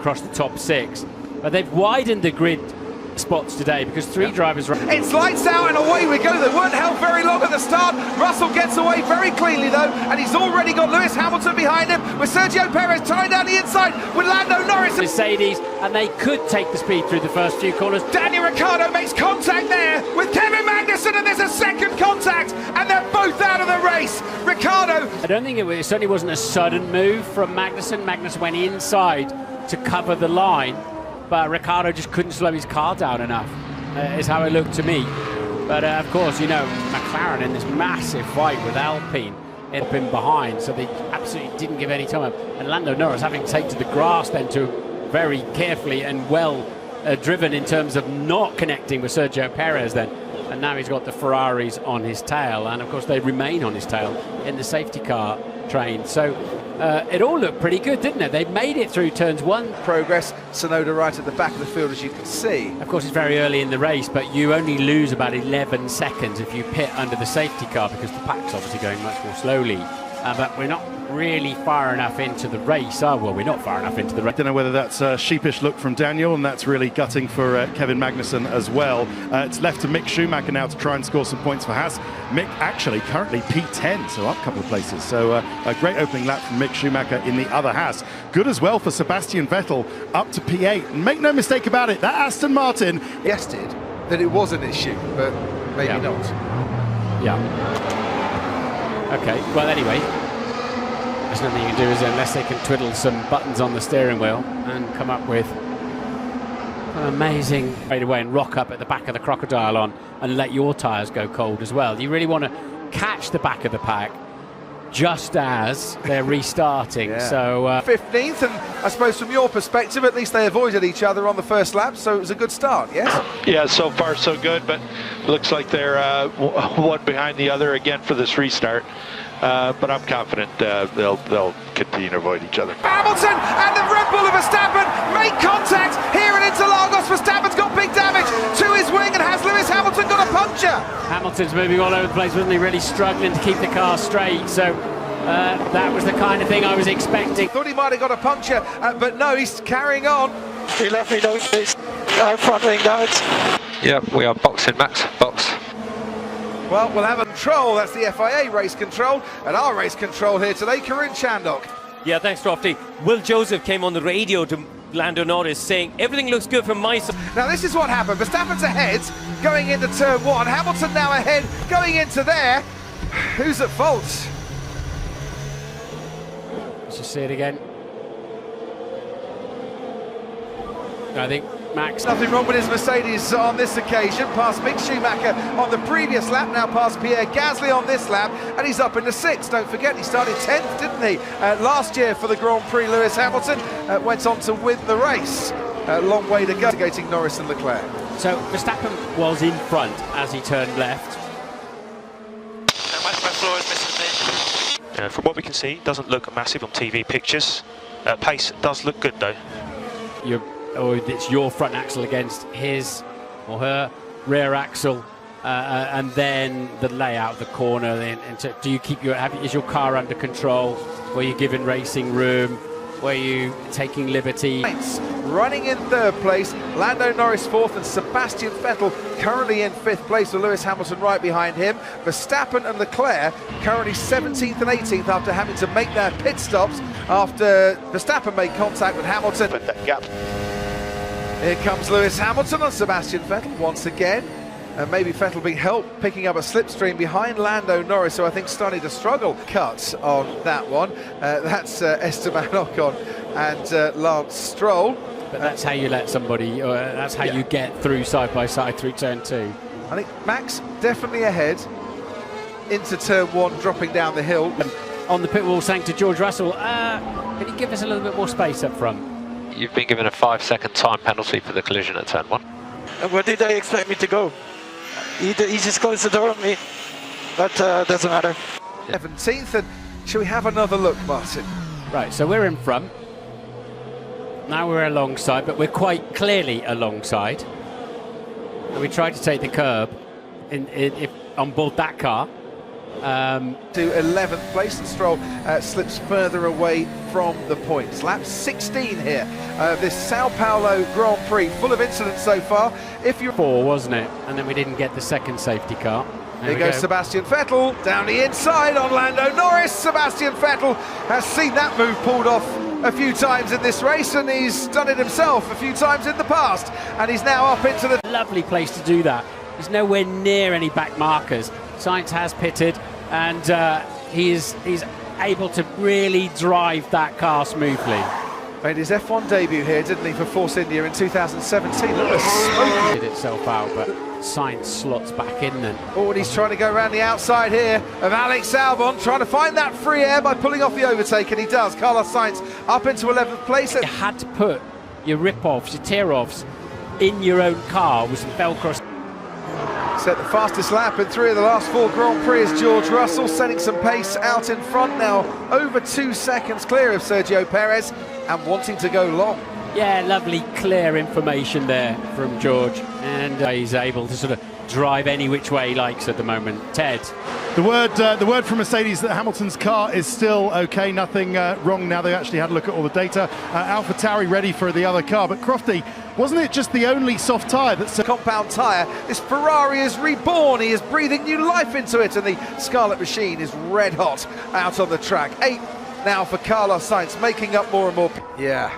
across the top 6. But they've widened the grid spots today because 3 drivers... It's lights out and away we go. They weren't held very long at the start. Russell gets away very cleanly though, and he's already got Lewis Hamilton behind him, with Sergio Perez tying down the inside with Lando Norris. Mercedes, and they could take the speed through the first few corners. Daniel Ricciardo makes contact there with Kevin Magnussen, and there's a second contact, and they're both out of the race. Ricciardo... I don't think it certainly wasn't a sudden move from Magnussen. Magnussen went inside to cover the line, but Ricciardo just couldn't slow his car down enough, is how it looked to me. But of course, you know, McLaren in this massive fight with Alpine had been behind, so they absolutely didn't give any time up. And Lando Norris having to take to the grass then to very carefully and well driven in terms of not connecting with Sergio Perez then. And now he's got the Ferraris on his tail, and of course they remain on his tail in the safety car train. So it all looked pretty good, didn't it? They made it through turns 1. Progress, Tsunoda right at the back of the field, as you can see. Of course, it's very early in the race, but you only lose about 11 seconds if you pit under the safety car, because the pack's obviously going much more slowly. But we're not really far enough into the race. Oh, well, we're not far enough into the race. I don't know whether that's a sheepish look from Daniel, and that's really gutting for Kevin Magnussen as well. It's left to Mick Schumacher now to try and score some points for Haas. Mick actually currently P10, so up a couple of places. So a great opening lap from Mick Schumacher in the other Haas. Good as well for Sebastian Vettel, up to P8. And make no mistake about it, that Aston Martin... Suggested that it was an issue, but maybe not. Yeah. Okay, well, anyway, there's nothing you can do, is there, unless they can twiddle some buttons on the steering wheel and come up with an amazing straight away and rock up at the back of the crocodile on and let your tyres go cold as well. You really want to catch the back of the pack just as they're restarting. Yeah. So 15th, and I suppose from your perspective, at least they avoided each other on the first lap, so it was a good start, yes? Yeah, so far so good, but looks like they're one behind the other again for this restart. But I'm confident they'll continue to avoid each other. Hamilton and the Red Bull of Verstappen make contact here in Interlagos. Verstappen's got big damage to his wing, and has Lewis Hamilton got a puncture? Hamilton's moving all over the place, wasn't he? Really struggling to keep the car straight. So that was the kind of thing I was expecting. Thought he might have got a puncture, but no, he's carrying on. He left me no space. Our front wing damage. Yeah, we are boxing, Max. Box. Well, we'll have a control. That's the FIA race control, and our race control here today, Karun Chandok. Yeah, thanks, Crofty. Will Joseph came on the radio to Lando Norris saying, everything looks good from my side. Now, this is what happened. Verstappen's ahead going into turn 1. Hamilton now ahead going into there. Who's at fault? Let's just see it again. I think Max... Nothing wrong with his Mercedes on this occasion. Past Mick Schumacher on the previous lap, now past Pierre Gasly on this lap, and he's up into 6th. Don't forget, he started 10th, didn't he? Last year for the Grand Prix, Lewis Hamilton went on to win the race. Long way to go, mitigating Norris and Leclerc. So Verstappen was in front as he turned left. From what we can see, doesn't look massive on TV pictures. Pace does look good though. It's your front axle against his or her rear axle, and then the layout of the corner. Do you keep is your car under control? Were you given racing room? Were you taking liberty? Running in 3rd place, Lando Norris 4th, and Sebastian Vettel currently in 5th place with Lewis Hamilton right behind him. Verstappen and Leclerc currently 17th and 18th after having to make their pit stops after Verstappen made contact with Hamilton. But that gap. Here comes Lewis Hamilton on Sebastian Vettel once again. And maybe Vettel being helped picking up a slipstream behind Lando Norris, who I think starting to struggle. Cut on that one. That's Esteban Ocon and Lance Stroll. But that's how you let somebody, that's how you get through side by side through turn 2. I think Max definitely ahead into turn 1, dropping down the hill. And on the pit wall saying to George Russell, can you give us a little bit more space up front? You've been given a 5-second time penalty for the collision at turn 1. And where did they expect me to go? He just closed the door on me, but doesn't matter. 17th, and shall we have another look, Martin? Right, so we're in front. Now we're alongside, but we're quite clearly alongside. And we tried to take the curb on board that car. To 11th place, and Stroll slips further away from the points. Lap 16 here. This Sao Paulo Grand Prix, full of incidents so far. If you're 4, wasn't it? And then we didn't get the second safety car. There goes Sebastian Vettel down the inside on Lando Norris. Sebastian Vettel has seen that move pulled off a few times in this race, and he's done it himself a few times in the past, and he's now up into the lovely place to do that. He's nowhere near any back markers. Sainz has pitted, and he's able to really drive that car smoothly. Made his F1 debut here, didn't he, for Force India in 2017. Look at smoking. Did itself out, but Sainz slots back in then. Oh, and he's trying to go around the outside here of Alex Albon, trying to find that free air by pulling off the overtake, and he does. Carlos Sainz up into 11th place. You had to put your rip-offs, your tear-offs in your own car with some Velcro. Set the fastest lap in 3 of the last 4 Grand Prix is George Russell, sending some pace out in front now, over 2 seconds clear of Sergio Perez, and wanting to go long. Yeah, lovely, clear information there from George, and he's able to sort of drive any which way he likes at the moment. Ted. The word from Mercedes that Hamilton's car is still okay, nothing wrong now. They actually had a look at all the data. AlphaTauri ready for the other car, but Crofty, wasn't it just the only soft tyre that's... Compound tyre, this Ferrari is reborn, he is breathing new life into it, and the Scarlet Machine is red hot out on the track. 8 now for Carlos Sainz, making up more and more. Yeah,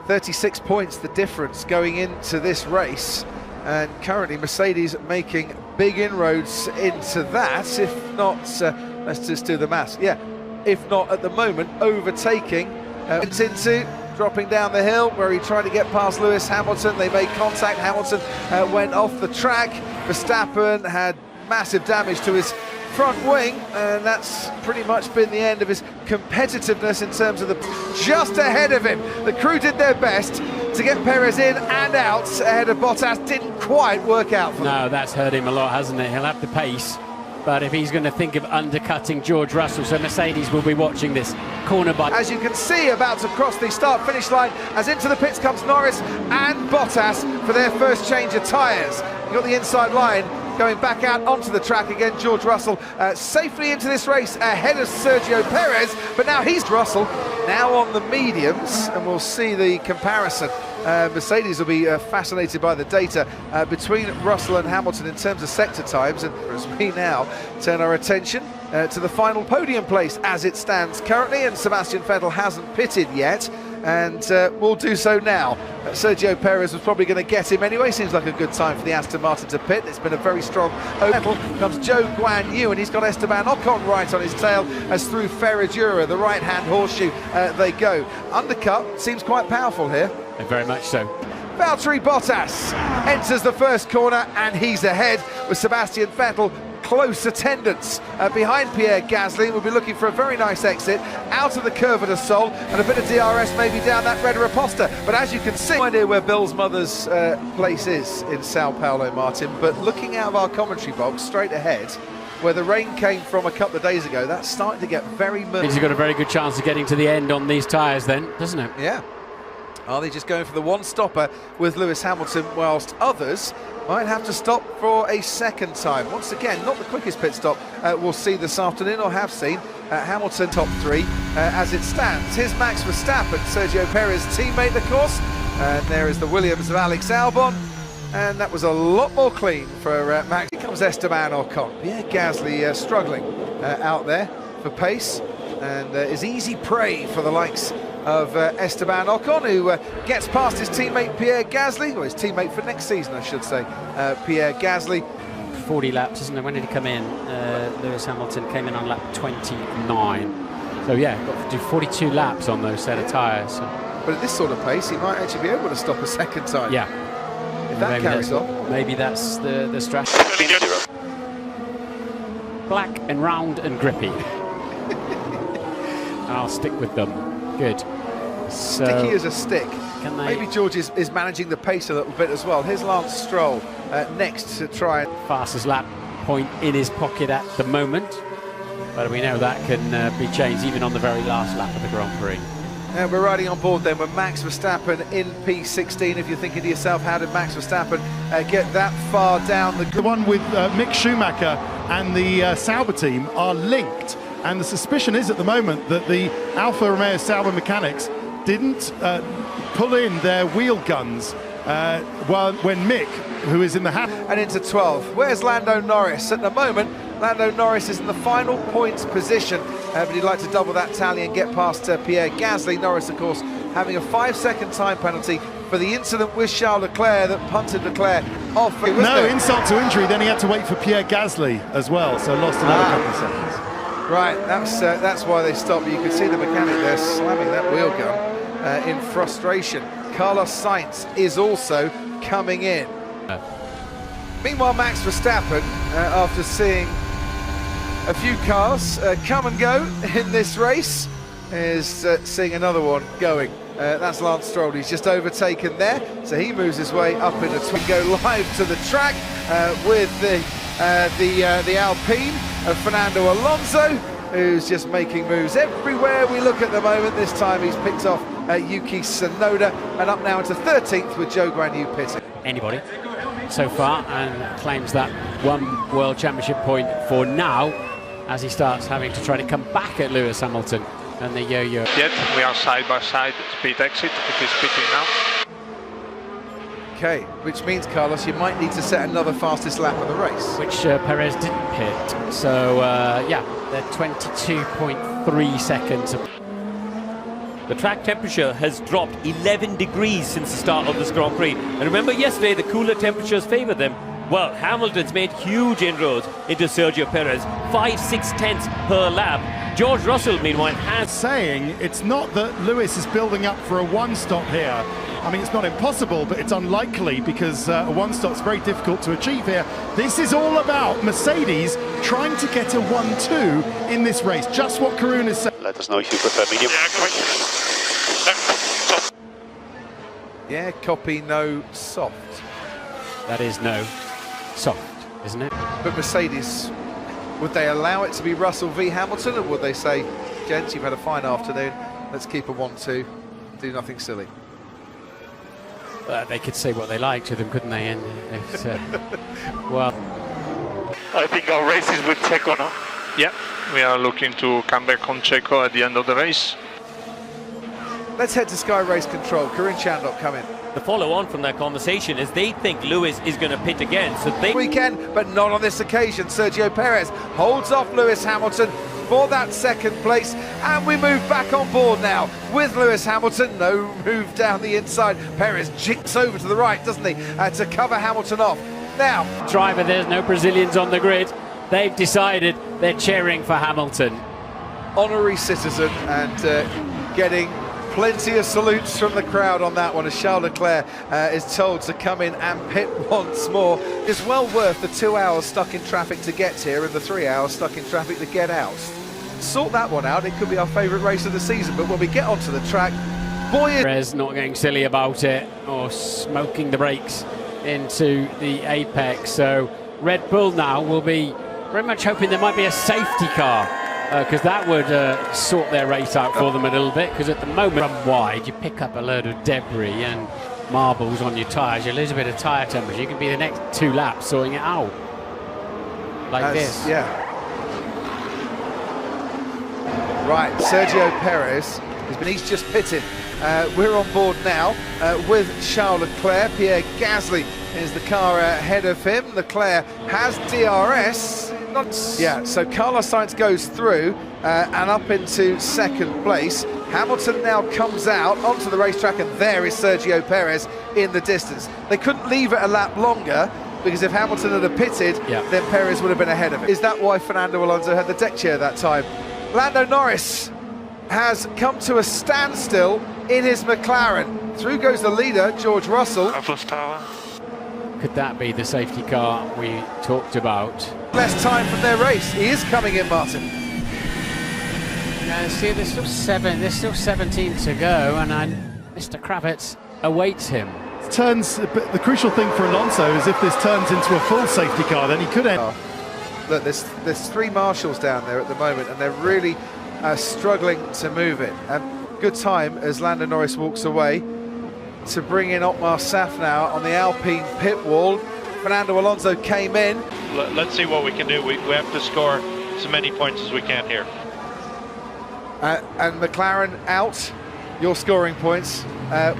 36 points the difference going into this race, and currently Mercedes making big inroads into that, if not, let's just do the maths, yeah, if not at the moment, overtaking, into dropping down the hill where he tried to get past Lewis Hamilton. They made contact, Hamilton went off the track, Verstappen had massive damage to his front wing, and that's pretty much been the end of his competitiveness in terms of the... Just ahead of him, the crew did their best to get Perez in and out ahead of Bottas. Didn't quite work out for them. No, that's hurt him a lot, hasn't it? He'll have the pace, but if he's going to think of undercutting George Russell, so Mercedes will be watching this corner by... As you can see, about to cross the start-finish line, as into the pits comes Norris and Bottas for their first change of tyres. You've got the inside line going back out onto the track again. George Russell safely into this race ahead of Sergio Perez, but now he's Russell now on the mediums, and we'll see the comparison. Mercedes will be fascinated by the data between Russell and Hamilton in terms of sector times, and as we now turn our attention to the final podium place as it stands currently, and Sebastian Vettel hasn't pitted yet, and will do so now. Sergio Perez was probably going to get him anyway. Seems like a good time for the Aston Martin to pit. It's been a very strong battle. Comes Joe Guan Yu, and he's got Esteban Ocon right on his tail as through Ferradura, the right-hand horseshoe, they go. Undercut seems quite powerful here. Very much so. Valtteri Bottas enters the first corner, and he's ahead with Sebastian Vettel. Close attendance behind Pierre Gasly. We'll be looking for a very nice exit out of the Curva de Sol, and a bit of DRS maybe down that Red Raposta. But as you can see, no idea where Bill's mother's place is in Sao Paulo, Martin, but looking out of our commentary box straight ahead, where the rain came from a couple of days ago, that's starting to get very murky. He's got a very good chance of getting to the end on these tyres then, doesn't it? Yeah. Are they just going for the one-stopper with Lewis Hamilton, whilst others might have to stop for a second time? Once again, not the quickest pit stop we'll see this afternoon, or have seen. Hamilton top 3 as it stands. Here's Max Verstappen, Sergio Perez teammate, of course, and there is the Williams of Alex Albon, and that was a lot more clean for Max. Here comes Esteban Ocon. Pierre Gasly struggling out there for pace, and is easy prey for the likes of Esteban Ocon, who gets past his teammate Pierre Gasly, or his teammate for next season, I should say, Pierre Gasly. 40 laps, isn't it? When did he come in? Lewis Hamilton came in on lap 29. So yeah, got to do 42 laps on those set of tyres. So. But at this sort of pace, he might actually be able to stop a second time. Yeah. If that maybe carries on. Maybe that's the strategy. Black and round and grippy. I'll stick with them. Good. So sticky as a stick. Maybe George is managing the pace a little bit as well. Here's Lance Stroll next to try. Fastest lap point in his pocket at the moment, but we know that can be changed even on the very last lap of the Grand Prix. And we're riding on board then with Max Verstappen in P16. If you're thinking to yourself, how did Max Verstappen get that far down the... The one with Mick Schumacher and the Sauber team are linked. And the suspicion is at the moment that the Alfa Romeo Sauber mechanics didn't pull in their wheel guns when Mick, who is in the and into 12. Where's Lando Norris? At the moment, Lando Norris is in the final points position, but he'd like to double that tally and get past Pierre Gasly. Norris, of course, having a 5-second time penalty for the incident with Charles Leclerc that punted Leclerc off. No, insult to injury, then he had to wait for Pierre Gasly as well, so lost another couple of seconds. Right, that's why they stopped. You could see the mechanic there slamming that wheel gun in frustration. Carlos Sainz is also coming in. Meanwhile, Max Verstappen, after seeing a few cars come and go in this race, is seeing another one going. That's Lance Stroll. He's just overtaken there, so he moves his way up in a twin. Go live to the track with the Alpine of Fernando Alonso, who's just making moves everywhere we look at the moment. This time he's picked off Yuki Tsunoda, and up now into 13th with Joe Guan Yu pitting. Anybody so far, and claims that one World Championship point for now, as he starts having to try to come back at Lewis Hamilton and the yo-yo. Yet we are side by side at pit exit if he's pitting now. Okay, which means, Carlos, you might need to set another fastest lap of the race. Which Perez didn't pit. So, yeah, they're 22.3 seconds. The track temperature has dropped 11 degrees since the start of this Grand Prix. And remember yesterday, the cooler temperatures favoured them. Well, Hamilton's made huge inroads into Sergio Perez, 5-6 tenths per lap. George Russell, meanwhile, has... Saying it's not that Lewis is building up for a one-stop here. I mean, it's not impossible, but it's unlikely because a one-stop's very difficult to achieve here. This is all about Mercedes trying to get a 1-2 in this race. Just what Karun has said. Let us know if you prefer medium. Yeah, copy no soft. That is no soft, isn't it? But Mercedes, would they allow it to be Russell v Hamilton, or would they say, gents, you've had a fine afternoon, let's keep a 1-2, do nothing silly? They could say what they like to them, couldn't they? And it's, well, I think our race is with Checo now. Yeah, we are looking to come back on Checo at the end of the race. Let's head to Sky Race Control. Karun Chandok, come in. The follow-on from that conversation is they think Lewis is going to pit again, so they... Weekend, but not on this occasion. Sergio Perez holds off Lewis Hamilton for that second place, and we move back on board now with Lewis Hamilton. No move down the inside. Perez jinks over to the right, doesn't he, to cover Hamilton off. Now, driver, there's no Brazilians on the grid. They've decided they're cheering for Hamilton. Honorary citizen, and getting plenty of salutes from the crowd on that one as Charles Leclerc is told to come in and pit once more. It's well worth the 2 hours stuck in traffic to get here and the 3 hours stuck in traffic to get out. Sort that one out, it could be our favourite race of the season, but when we get onto the track, boy... Perez not getting silly about it or smoking the brakes into the apex, so Red Bull now will be very much hoping there might be a safety car, because that would sort their race out for them a little bit, because at the moment, from wide, you pick up a load of debris and marbles on your tyres, you lose a bit of tyre temperature, you can be the next 2 laps sorting it out. Like this. Yeah. Right, Sergio Perez, he's just pitted. We're on board now with Charles Leclerc. Pierre Gasly is the car ahead of him. Leclerc has DRS. Yeah, so Carlos Sainz goes through and up into second place. Hamilton now comes out onto the racetrack, and there is Sergio Perez in the distance. They couldn't leave it a lap longer, because if Hamilton had pitted, then Perez would have been ahead of him. Is that why Fernando Alonso had the deck chair that time? Lando Norris has come to a standstill in his McLaren. Through goes the leader, George Russell. Could that be the safety car we talked about? Less time from their race. He is coming in, Martin. See, there's still 17 to go, and Mr. Kravitz awaits him. Turns, but the crucial thing for Alonso is if this turns into a full safety car, then he could end. Look, there's 3 marshals down there at the moment, and they're really struggling to move it. Good time as Lando Norris walks away to bring in Otmar Safnauer on the Alpine pit wall. Fernando Alonso came in. Let's see what we can do. We have to score as many points as we can here. And McLaren out, your scoring points.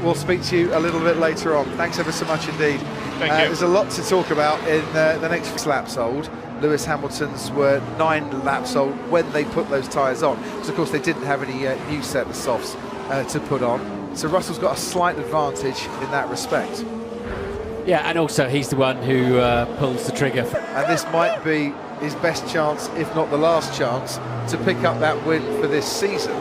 We'll speak to you a little bit later on. Thanks ever so much indeed. Thank you. There's a lot to talk about in the next laps sold. Lewis Hamilton's were 9 laps old when they put those tyres on. So of course they didn't have any new set of softs to put on. So Russell's got a slight advantage in that respect. Yeah, and also he's the one who pulls the trigger. And this might be his best chance, if not the last chance, to pick up that win for this season.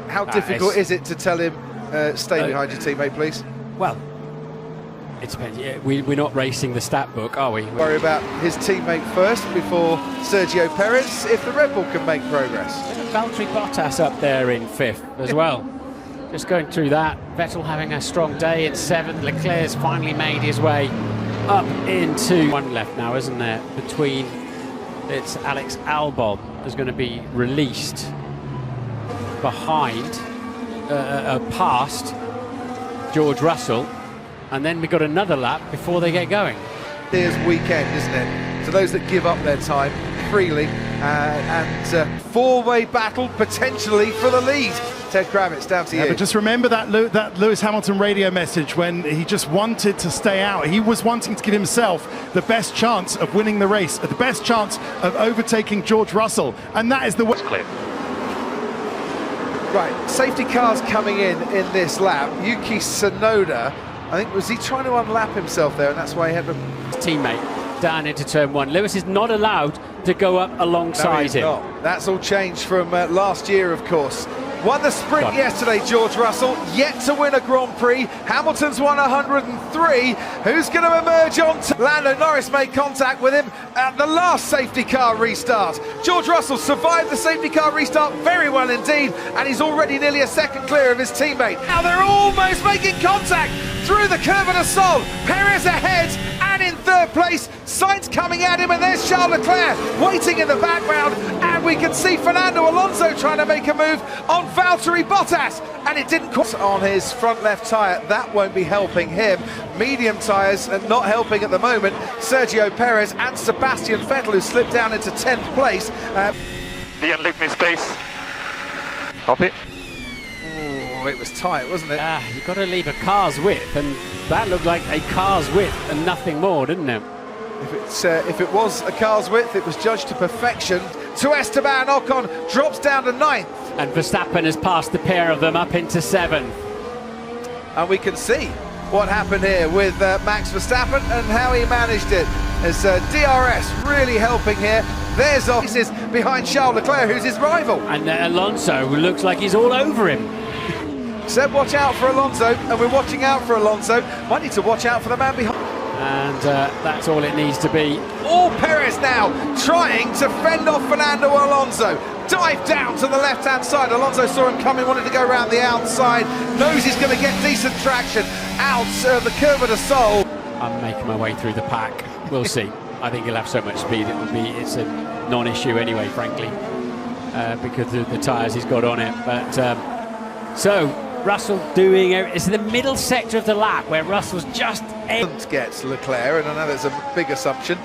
How difficult is it to tell him, stay behind your teammate, please? Well, it depends. Yeah, we're not racing the stat book, are we? Worry about his teammate first before Sergio Perez, if the Red Bull can make progress. Valtteri Bottas up there in 5th as well. Just going through that. Vettel having a strong day in 7th. Leclerc's finally made his way up into one left now, isn't there? Between it's Alex Albon is going to be released behind, past George Russell, and then we've got another lap before they get going. Here's weekend, isn't it? So those that give up their time freely, and four-way battle potentially for the lead. Ted Kravitz, down to you. But just remember that Lewis Hamilton radio message when he just wanted to stay out. He was wanting to give himself the best chance of winning the race, the best chance of overtaking George Russell, and that is the way. Clear. Right, safety cars coming in this lap. Yuki Tsunoda, I think, was he trying to unlap himself there, and that's why he had to... Teammate down into turn 1. Lewis is not allowed to go up alongside him. Not. That's all changed from last year, of course. Won the sprint yesterday, George Russell, yet to win a Grand Prix. Hamilton's won 103. Who's going to emerge on top? Lando Norris made contact with him at the last safety car restart. George Russell survived the safety car restart very well indeed, and he's already nearly a second clear of his teammate. Now they're almost making contact through the curve of the Sol. Perez ahead, and in 3rd place, Sainz coming at him, and there's Charles Leclerc waiting in the background, and we can see Fernando Alonso trying to make a move on Valtteri Bottas, and it didn't cost on his front left tyre. That won't be helping him. Medium tyres are not helping at the moment. Sergio Perez and Sebastian Vettel, who slipped down into 10th place. Leave me space. Copy. Oh, it was tight, wasn't it? You've got to leave a car's width, and that looked like a car's width and nothing more, didn't it? If it was a car's width, it was judged to perfection. To Esteban Ocon, drops down to 9th. And Verstappen has passed the pair of them up into 7th. And we can see what happened here with Max Verstappen and how he managed it. As DRS really helping here. There's offices behind Charles Leclerc, who's his rival. And Alonso looks like he's all over him. Said watch out for Alonso, and we're watching out for Alonso. Might need to watch out for the man behind. And that's all it needs to be. All Perez now trying to fend off Fernando Alonso. Dive down to the left-hand side. Alonso saw him coming, wanted to go around the outside. Knows he's going to get decent traction out of the curve of the Sol. I'm making my way through the pack. We'll see. I think he'll have so much speed. It's a non-issue anyway, frankly, because of the tyres he's got on it. But so Russell doing it's in the middle sector of the lap where Russell's just gets Leclerc, and I know that's a big assumption.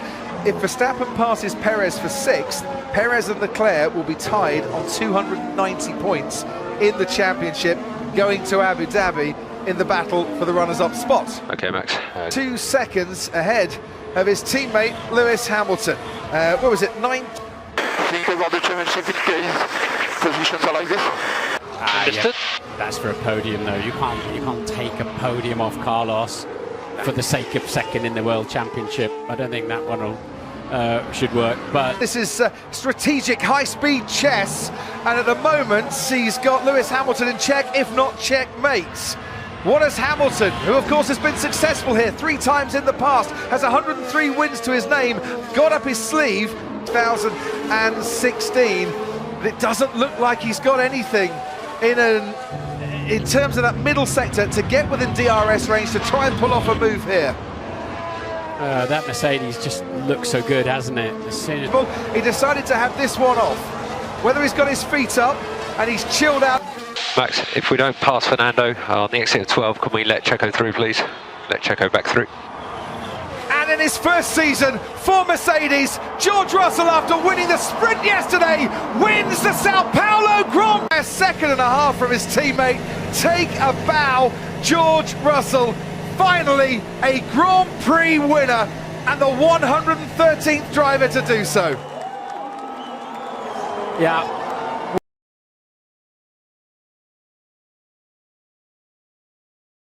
If Verstappen passes Perez for 6th, Perez and Leclerc will be tied on 290 points in the championship, going to Abu Dhabi in the battle for the runners-up spot. Okay, Max. 2 seconds ahead of his teammate Lewis Hamilton. What was it, 9th? Think about the championship in case positions are like this. Understood. Yeah. That's for a podium, though. You can't take a podium off Carlos for the sake of 2nd in the World Championship. I don't think that one should work. But this is strategic high-speed chess, and at the moment he's got Lewis Hamilton in check, if not checkmates. What has Hamilton, who of course has been successful here 3 times in the past, has 103 wins to his name, got up his sleeve 2016, but it doesn't look like he's got anything in terms of that middle sector to get within DRS range to try and pull off a move here. That Mercedes just looks so good, hasn't it? As soon as he decided to have this one off. Whether he's got his feet up and he's chilled out. Max, if we don't pass Fernando on the exit of 12, can we let Checo through, please? Let Checo back through. And an and his first season for Mercedes. George Russell, after winning the sprint yesterday, wins the Sao Paulo Grand Prix. A second and a half from his teammate. Take a bow, George Russell. Finally, a Grand Prix winner and the 113th driver to do so. Yeah,